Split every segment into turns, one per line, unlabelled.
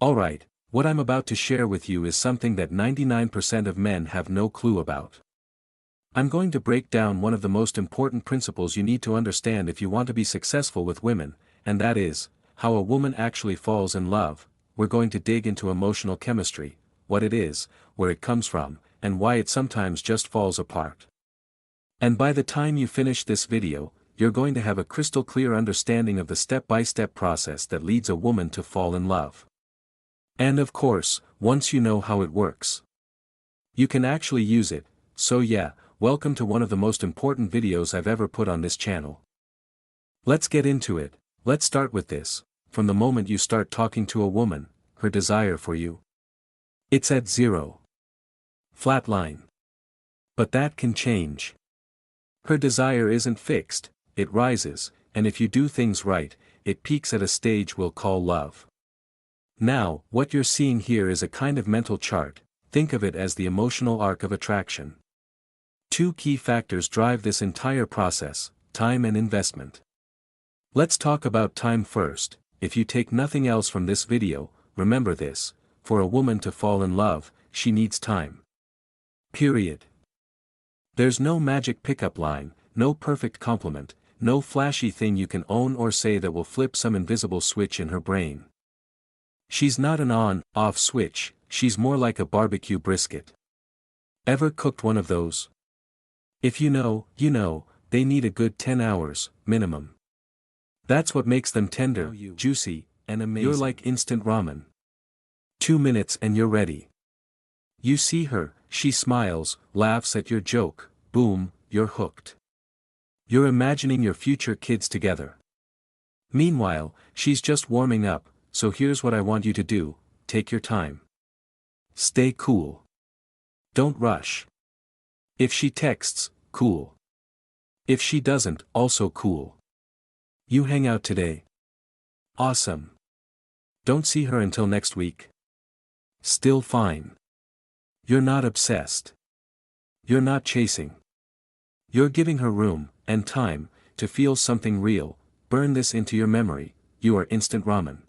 Alright, what I'm about to share with you is something that 99% of men have no clue about. I'm going to break down one of the most important principles you need to understand if you want to be successful with women, and that is, how a woman actually falls in love. We're going to dig into emotional chemistry, what it is, where it comes from, and why it sometimes just falls apart. And by the time you finish this video, you're going to have a crystal clear understanding of the step-by-step process that leads a woman to fall in love. And of course, once you know how it works, you can actually use it. So yeah, welcome to one of the most important videos I've ever put on this channel. Let's get into it. Let's start with this. From the moment you start talking to a woman, her desire for you, it's at zero. Flat line. But that can change. Her desire isn't fixed, it rises, and if you do things right, it peaks at a stage we'll call love. Now, what you're seeing here is a kind of mental chart. Think of it as the emotional arc of attraction. Two key factors drive this entire process: time and investment. Let's talk about time first. If you take nothing else from this video, remember this: for a woman to fall in love, she needs time. Period. There's no magic pickup line, no perfect compliment, no flashy thing you can own or say that will flip some invisible switch in her brain. She's not an on-off switch, she's more like a barbecue brisket. Ever cooked one of those? If you know, they need a good 10 hours, minimum. That's what makes them tender, juicy, and amazing. You're like instant ramen. 2 minutes and you're ready. You see her, she smiles, laughs at your joke, boom, you're hooked. You're imagining your future kids together. Meanwhile, she's just warming up, so here's what I want you to do: take your time. Stay cool. Don't rush. If she texts, cool. If she doesn't, also cool. You hang out today. Awesome. Don't see her until next week. Still fine. You're not obsessed. You're not chasing. You're giving her room, and time, to feel something real. Burn this into your memory: you are instant ramen.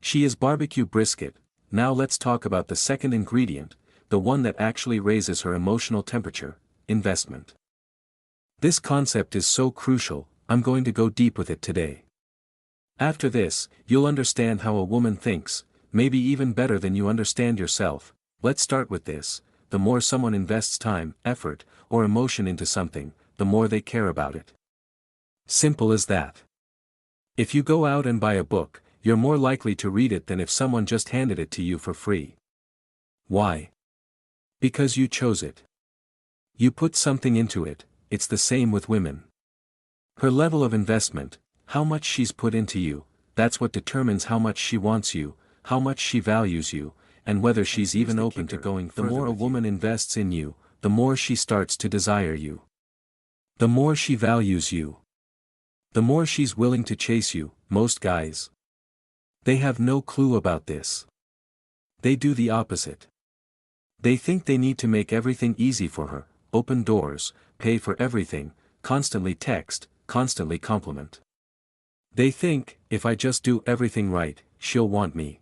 She is barbecue brisket. Now let's talk about the second ingredient, the one that actually raises her emotional temperature: investment. This concept is so crucial, I'm going to go deep with it today. After this, you'll understand how a woman thinks, maybe even better than you understand yourself. Let's start with this: the more someone invests time, effort, or emotion into something, the more they care about it. Simple as that. If you go out and buy a book, you're more likely to read it than if someone just handed it to you for free. Why? Because you chose it. You put something into it. It's the same with women. Her level of investment, how much she's put into you, that's what determines how much she wants you, how much she values you, and whether she's even open to going further. The more a woman invests in you, the more she starts to desire you. The more she values you, the more she's willing to chase you. Most guys, they have no clue about this. They do the opposite. They think they need to make everything easy for her, open doors, pay for everything, constantly text, constantly compliment. They think, if I just do everything right, she'll want me.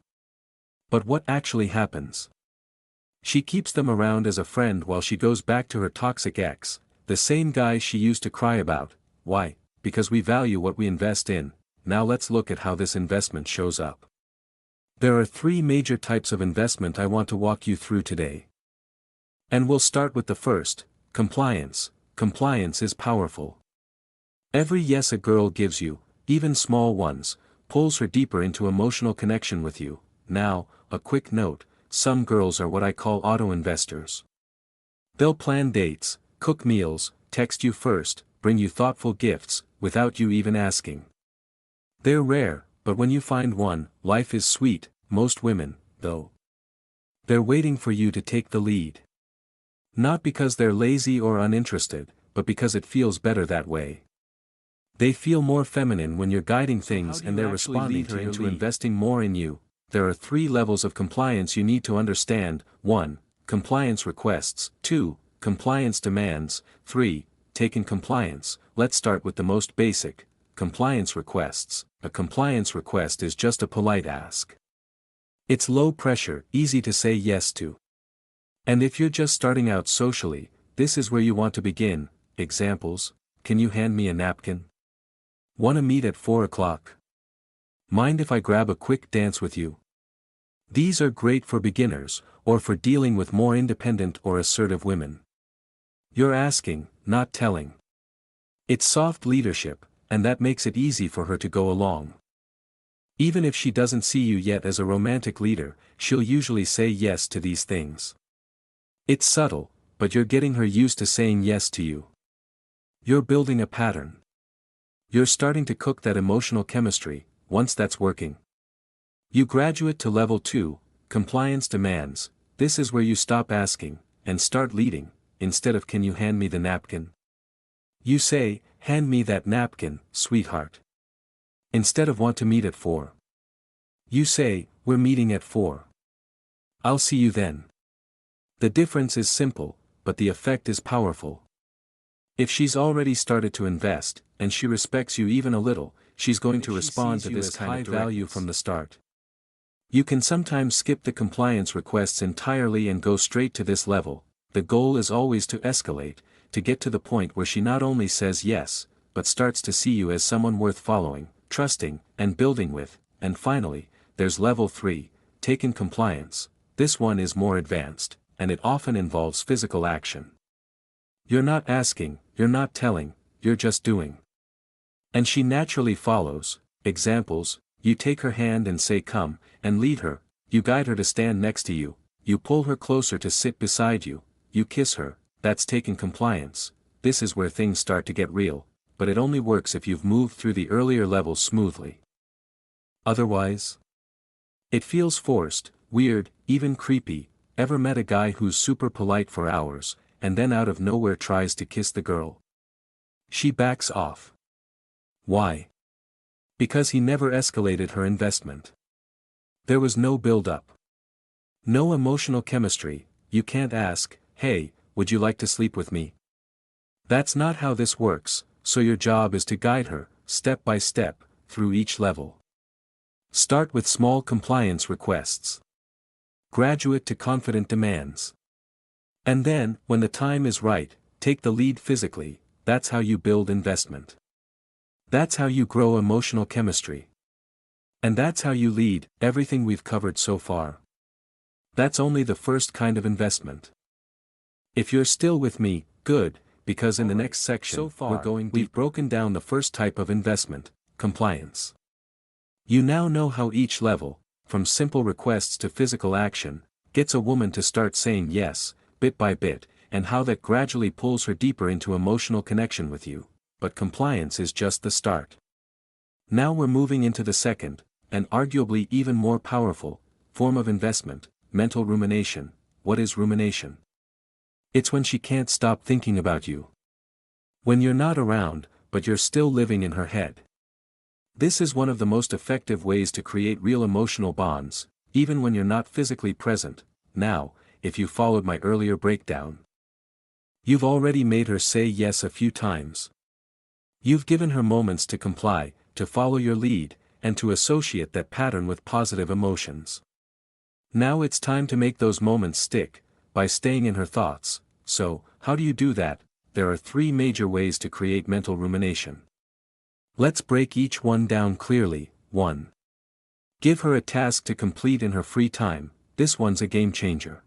But what actually happens? She keeps them around as a friend while she goes back to her toxic ex, the same guy she used to cry about. Why? Because we value what we invest in. Now let's look at how this investment shows up. There are 3 major types of investment I want to walk you through today. And we'll start with the first: compliance. Compliance is powerful. Every yes a girl gives you, even small ones, pulls her deeper into emotional connection with you. Now, a quick note: some girls are what I call auto-investors. They'll plan dates, cook meals, text you first, bring you thoughtful gifts, without you even asking. They're rare, but when you find one, life is sweet. Most women, though, they're waiting for you to take the lead. Not because they're lazy or uninterested, but because it feels better that way. They feel more feminine when you're guiding things, and they're responding to into investing more in you. There are 3 levels of compliance you need to understand. 1. Compliance requests. 2. Compliance demands. 3. Taken compliance. Let's start with the most basic: compliance requests. A compliance request is just a polite ask. It's low pressure, easy to say yes to. And if you're just starting out socially, this is where you want to begin. Examples: can you hand me a napkin? Wanna meet at 4 o'clock? Mind if I grab a quick dance with you? These are great for beginners, or for dealing with more independent or assertive women. You're asking, not telling. It's soft leadership, and that makes it easy for her to go along. Even if she doesn't see you yet as a romantic leader, she'll usually say yes to these things. It's subtle, but you're getting her used to saying yes to you. You're building a pattern. You're starting to cook that emotional chemistry. Once that's working, you graduate to level 2, compliance demands. This is where you stop asking, and start leading. Instead of "can you hand me the napkin?" you say, "hand me that napkin, sweetheart." Instead of "want to meet at 4," you say, "we're meeting at 4. I'll see you then." The difference is simple, but the effect is powerful. If she's already started to invest, and she respects you even a little, she's going to respond to this kind of value from the start. You can sometimes skip the compliance requests entirely and go straight to this level. The goal is always to escalate, to get to the point where she not only says yes, but starts to see you as someone worth following, trusting, and building with. And finally, there's level 3, taken compliance. This one is more advanced, and it often involves physical action. You're not asking, you're not telling, you're just doing. And she naturally follows. Examples: you take her hand and say "come," and lead her. You guide her to stand next to you. You pull her closer to sit beside you. You kiss her. That's taking compliance. This is where things start to get real, but it only works if you've moved through the earlier levels smoothly. Otherwise, it feels forced, weird, even creepy. Ever met a guy who's super polite for hours, and then out of nowhere tries to kiss the girl? She backs off. Why? Because he never escalated her investment. There was no build-up. No emotional chemistry. You can't ask, "Hey, would you like to sleep with me?" That's not how this works, so your job is to guide her, step by step, through each level. Start with small compliance requests. Graduate to confident demands. And then, when the time is right, take the lead physically. That's how you build investment. That's how you grow emotional chemistry. And that's how you lead. Everything we've covered so far, that's only the first kind of investment. If you're still with me, good, because in the next section, we've broken down the first type of investment, compliance. You now know how each level, from simple requests to physical action, gets a woman to start saying yes, bit by bit, and how that gradually pulls her deeper into emotional connection with you. But compliance is just the start. Now we're moving into the second, and arguably even more powerful, form of investment, mental rumination. What is rumination? It's when she can't stop thinking about you. When you're not around, but you're still living in her head. This is one of the most effective ways to create real emotional bonds, even when you're not physically present. Now, if you followed my earlier breakdown, you've already made her say yes a few times. You've given her moments to comply, to follow your lead, and to associate that pattern with positive emotions. Now it's time to make those moments stick, by staying in her thoughts. So, how do you do that? There are 3 major ways to create mental rumination. Let's break each one down clearly. 1. Give her a task to complete in her free time. This one's a game changer.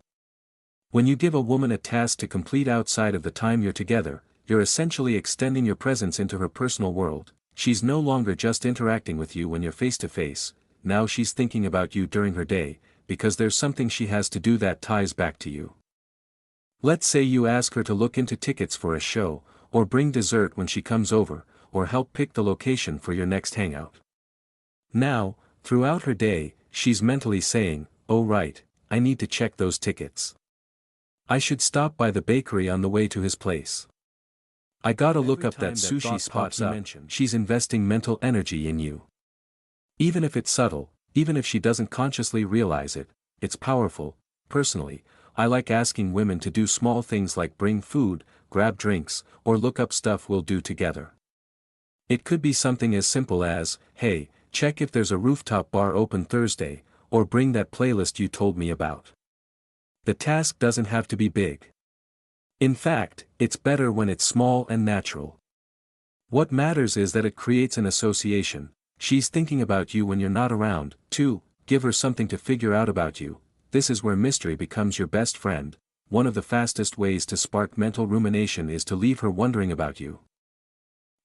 When you give a woman a task to complete outside of the time you're together, you're essentially extending your presence into her personal world. She's no longer just interacting with you when you're face to face. Now she's thinking about you during her day, because there's something she has to do that ties back to you. Let's say you ask her to look into tickets for a show, or bring dessert when she comes over, or help pick the location for your next hangout. Now, throughout her day, she's mentally saying, "Oh right, I need to check those tickets. I should stop by the bakery on the way to his place. I gotta look up that sushi spot you mentioned." She's investing mental energy in you. Even if it's subtle, even if she doesn't consciously realize it, it's powerful. Personally, I like asking women to do small things like bring food, grab drinks, or look up stuff we'll do together. It could be something as simple as, "Hey, check if there's a rooftop bar open Thursday," or bring that playlist you told me about. The task doesn't have to be big. In fact, it's better when it's small and natural. What matters is that it creates an association. She's thinking about you when you're not around. 2. Give her something to figure out about you. This is where mystery becomes your best friend. One of the fastest ways to spark mental rumination is to leave her wondering about you.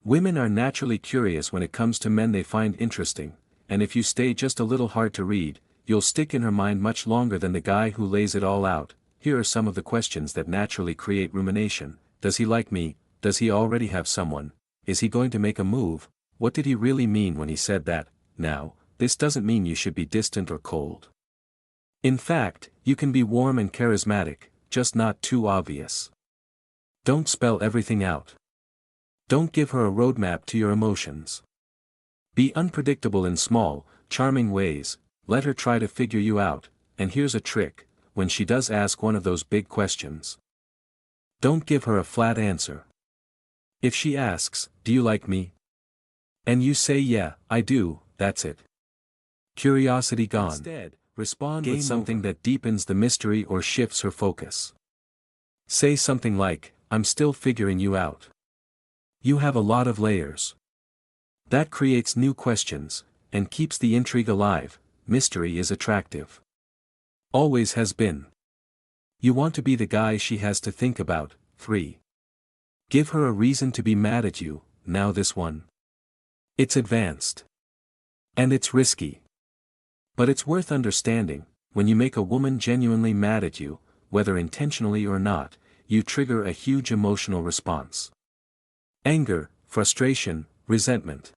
Women are naturally curious when it comes to men they find interesting, and if you stay just a little hard to read, you'll stick in her mind much longer than the guy who lays it all out. Here are some of the questions that naturally create rumination. Does he like me? Does he already have someone? Is he going to make a move? What did he really mean when he said that? Now, this doesn't mean you should be distant or cold. In fact, you can be warm and charismatic, just not too obvious. Don't spell everything out. Don't give her a roadmap to your emotions. Be unpredictable in small, charming ways. Let her try to figure you out, and here's a trick: when she does ask one of those big questions, don't give her a flat answer. If she asks, "Do you like me?" and you say, "Yeah, I do," that's it. Curiosity gone. Instead, respond with something that deepens the mystery or shifts her focus. Say something like, "I'm still figuring you out. You have a lot of layers." That creates new questions, and keeps the intrigue alive. Mystery is attractive. Always has been. You want to be the guy she has to think about. 3. Give her a reason to be mad at you. Now this one. It's advanced. And it's risky. But it's worth understanding. When you make a woman genuinely mad at you, whether intentionally or not, you trigger a huge emotional response. Anger, frustration, resentment.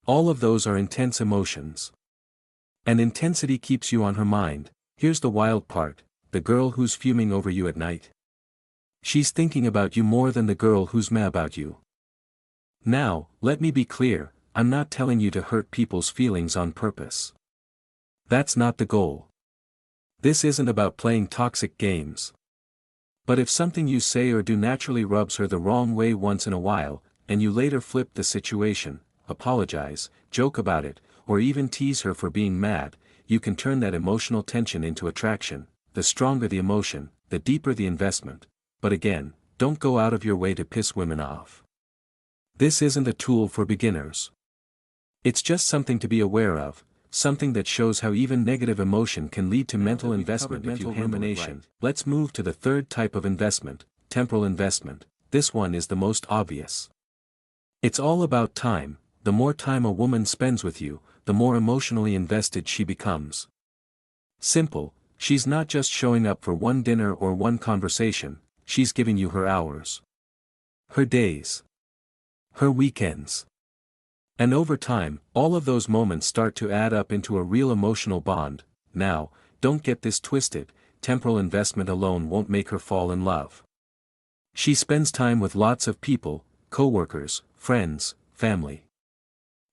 All of those are intense emotions. And intensity keeps you on her mind. Here's the wild part: the girl who's fuming over you at night, she's thinking about you more than the girl who's mad about you. Now, let me be clear, I'm not telling you to hurt people's feelings on purpose. That's not the goal. This isn't about playing toxic games. But if something you say or do naturally rubs her the wrong way once in a while, and you later flip the situation, apologize, joke about it, or even tease her for being mad, you can turn that emotional tension into attraction. The stronger the emotion, the deeper the investment. But again, don't go out of your way to piss women off. This isn't a tool for beginners. It's just something to be aware of, something that shows how even negative emotion can lead to mental investment if you handle it right. Let's move to the third type of investment, temporal investment. This one is the most obvious. It's all about time. The more time a woman spends with you, the more emotionally invested she becomes. Simple, she's not just showing up for one dinner or one conversation, she's giving you her hours, her days, her weekends. And over time, all of those moments start to add up into a real emotional bond. Now, don't get this twisted, temporal investment alone won't make her fall in love. She spends time with lots of people, co-workers, friends, family.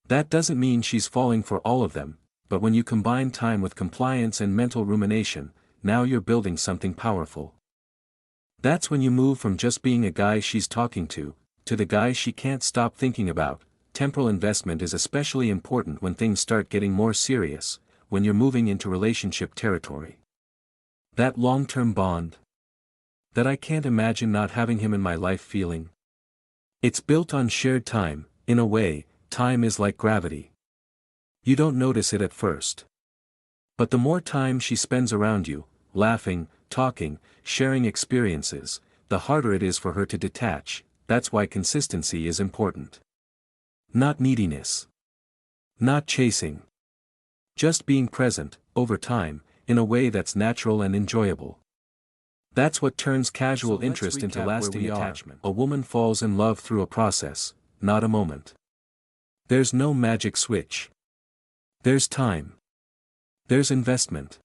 That doesn't mean she's falling for all of them, but when you combine time with compliance and mental rumination, now you're building something powerful. That's when you move from just being a guy she's talking to the guy she can't stop thinking about. Temporal investment is especially important when things start getting more serious, when you're moving into relationship territory. That long-term bond. That I can't imagine not having him in my life feeling. It's built on shared time. In a way, time is like gravity. You don't notice it at first. But the more time she spends around you, laughing, talking, sharing experiences, the harder it is for her to detach. That's why consistency is important. Not neediness. Not chasing. Just being present, over time, in a way that's natural and enjoyable. That's what turns casual interest into lasting attachment. A woman falls in love through a process, not a moment. There's no magic switch. There's time. There's investment.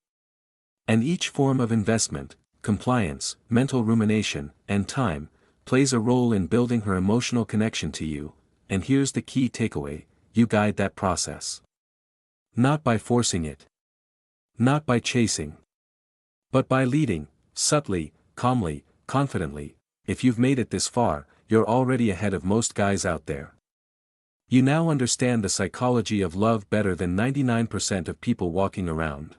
And each form of investment, compliance, mental rumination, and time, plays a role in building her emotional connection to you. And here's the key takeaway: you guide that process. Not by forcing it. Not by chasing. But by leading, subtly, calmly, confidently. If you've made it this far, you're already ahead of most guys out there. You now understand the psychology of love better than 99% of people walking around.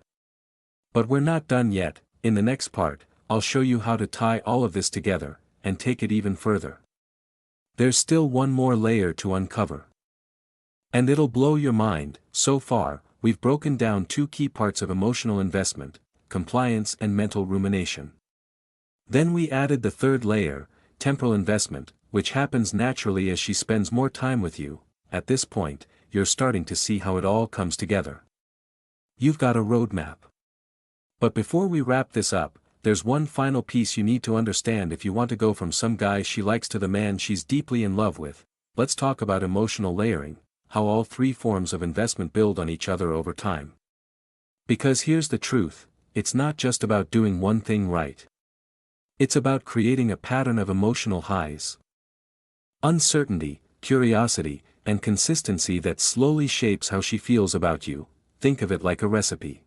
But we're not done yet. In the next part, I'll show you how to tie all of this together, and take it even further. There's still one more layer to uncover. And it'll blow your mind. So far, we've broken down two key parts of emotional investment: compliance and mental rumination. Then we added the third layer, temporal investment, which happens naturally as she spends more time with you. At this point, you're starting to see how it all comes together. You've got a roadmap. But before we wrap this up, there's one final piece you need to understand if you want to go from some guy she likes to the man she's deeply in love with. Let's talk about emotional layering, how all three forms of investment build on each other over time. Because here's the truth, it's not just about doing one thing right. It's about creating a pattern of emotional highs, uncertainty, curiosity, and consistency that slowly shapes how she feels about you. Think of it like a recipe.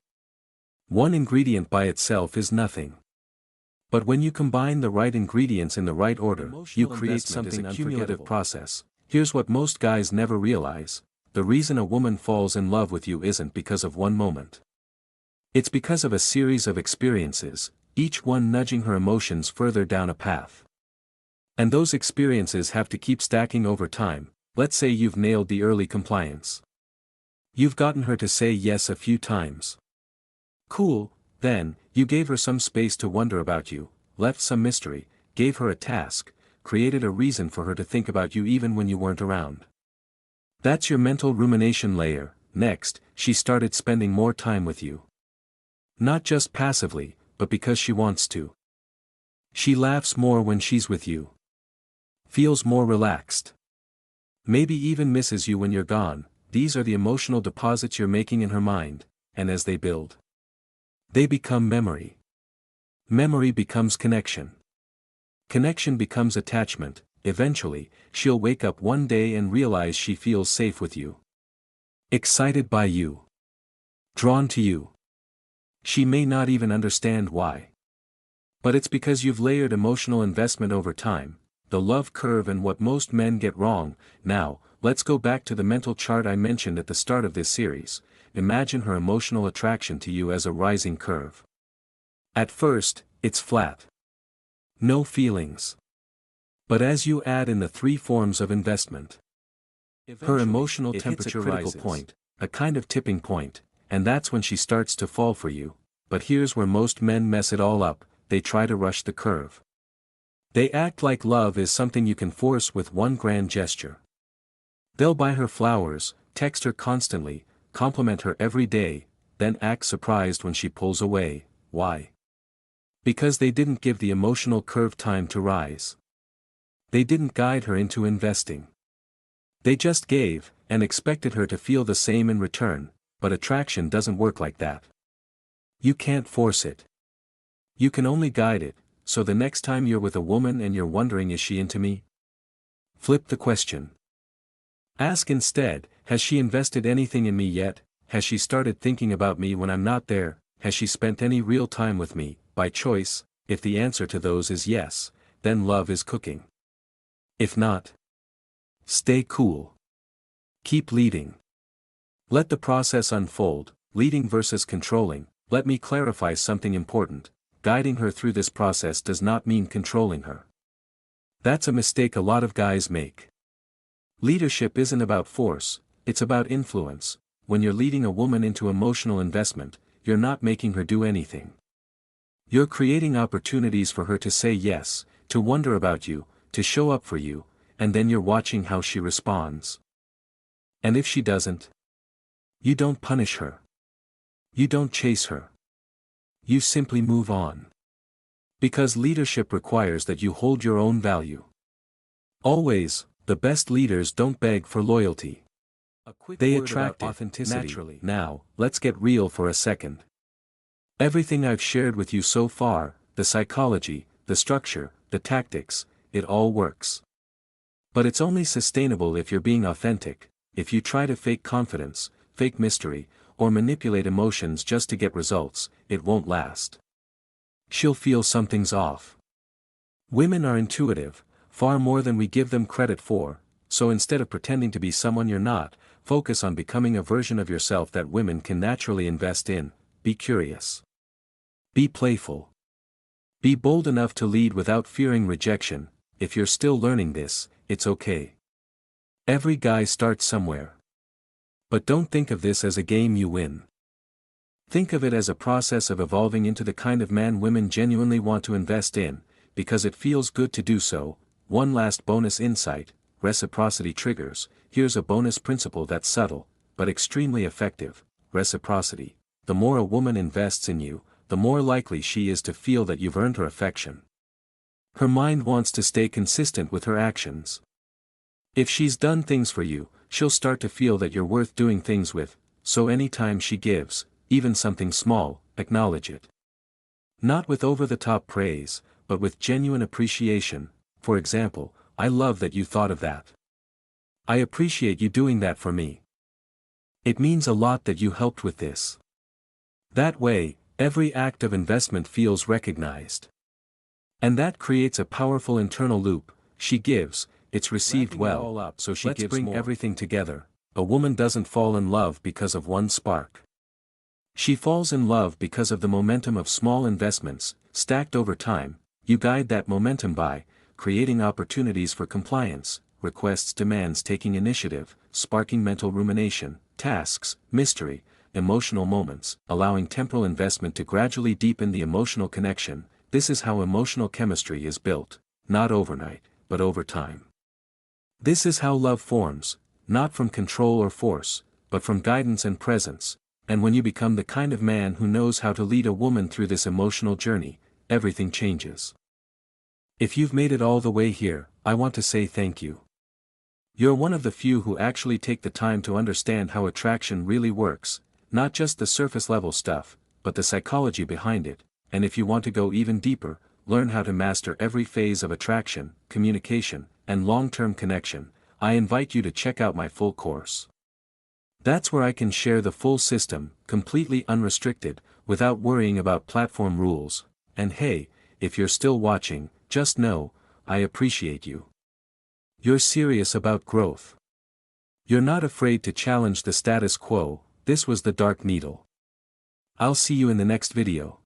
One ingredient by itself is nothing. But when you combine the right ingredients in the right order, you create something unforgettable. Cumulative process. Here's what most guys never realize: the reason a woman falls in love with you isn't because of one moment. It's because of a series of experiences, each one nudging her emotions further down a path. And those experiences have to keep stacking over time. Let's say you've nailed the early compliance. You've gotten her to say yes a few times. Cool. Then, you gave her some space to wonder about you, left some mystery, gave her a task, created a reason for her to think about you even when you weren't around. That's your mental rumination layer. Next, she started spending more time with you. Not just passively, but because she wants to. She laughs more when she's with you. Feels more relaxed. Maybe even misses you when you're gone. These are the emotional deposits you're making in her mind, and as they build, they become memory. Memory becomes connection. Connection becomes attachment. Eventually, she'll wake up one day and realize she feels safe with you. Excited by you. Drawn to you. She may not even understand why. But it's because you've layered emotional investment over time, the love curve, and what most men get wrong. Now, let's go back to the mental chart I mentioned at the start of this series. Imagine her emotional attraction to you as a rising curve. At first, it's flat. No feelings. But as you add in the three forms of investment, her emotional temperature rises. It hits a critical point, a kind of tipping point, and that's when she starts to fall for you. But here's where most men mess it all up: they try to rush the curve. They act like love is something you can force with one grand gesture. They'll buy her flowers, text her constantly, compliment her every day, then act surprised when she pulls away. Why? Because they didn't give the emotional curve time to rise. They didn't guide her into investing. They just gave, and expected her to feel the same in return. But attraction doesn't work like that. You can't force it. You can only guide it. So the next time you're with a woman and you're wondering, is she into me? Flip the question. Ask instead, has she invested anything in me yet? Has she started thinking about me when I'm not there? Has she spent any real time with me, by choice? If the answer to those is yes, then love is cooking. If not, stay cool. Keep leading. Let the process unfold. Leading versus controlling. Let me clarify something important. Guiding her through this process does not mean controlling her. That's a mistake a lot of guys make. Leadership isn't about force, it's about influence. When you're leading a woman into emotional investment, you're not making her do anything. You're creating opportunities for her to say yes, to wonder about you, to show up for you, and then you're watching how she responds. And if she doesn't, you don't punish her. You don't chase her. You simply move on. Because leadership requires that you hold your own value. Always, the best leaders don't beg for loyalty. They attract authenticity naturally. Now, let's get real for a second. Everything I've shared with you so far, the psychology, the structure, the tactics, it all works. But it's only sustainable if you're being authentic. If you try to fake confidence, fake mystery, or manipulate emotions just to get results, it won't last. She'll feel something's off. Women are intuitive, far more than we give them credit for, so instead of pretending to be someone you're not, focus on becoming a version of yourself that women can naturally invest in. Be curious. Be playful. Be bold enough to lead without fearing rejection. If you're still learning this, it's okay. Every guy starts somewhere. But don't think of this as a game you win. Think of it as a process of evolving into the kind of man women genuinely want to invest in, because it feels good to do so. One last bonus insight: reciprocity triggers. Here's a bonus principle that's subtle, but extremely effective. Reciprocity. The more a woman invests in you, the more likely she is to feel that you've earned her affection. Her mind wants to stay consistent with her actions. If she's done things for you, she'll start to feel that you're worth doing things with, so anytime she gives, even something small, acknowledge it. Not with over-the-top praise, but with genuine appreciation. For example, "I love that you thought of that. I appreciate you doing that for me. It means a lot that you helped with this." That way, every act of investment feels recognized. And that creates a powerful internal loop. She gives, it's received well, so she gives more. Let's bring everything together. A woman doesn't fall in love because of one spark. She falls in love because of the momentum of small investments, stacked over time. You guide that momentum by creating opportunities for compliance, requests, demands, taking initiative, sparking mental rumination, tasks, mystery, emotional moments, allowing temporal investment to gradually deepen the emotional connection. This is how emotional chemistry is built, not overnight, but over time. This is how love forms, not from control or force, but from guidance and presence. And when you become the kind of man who knows how to lead a woman through this emotional journey, everything changes. If you've made it all the way here, I want to say thank you. You're one of the few who actually take the time to understand how attraction really works, not just the surface level stuff, but the psychology behind it. And if you want to go even deeper, learn how to master every phase of attraction, communication, and long-term connection, I invite you to check out my full course. That's where I can share the full system, completely unrestricted, without worrying about platform rules. And hey, if you're still watching, just know, I appreciate you. You're serious about growth. You're not afraid to challenge the status quo. This was the Dark Needle. I'll see you in the next video.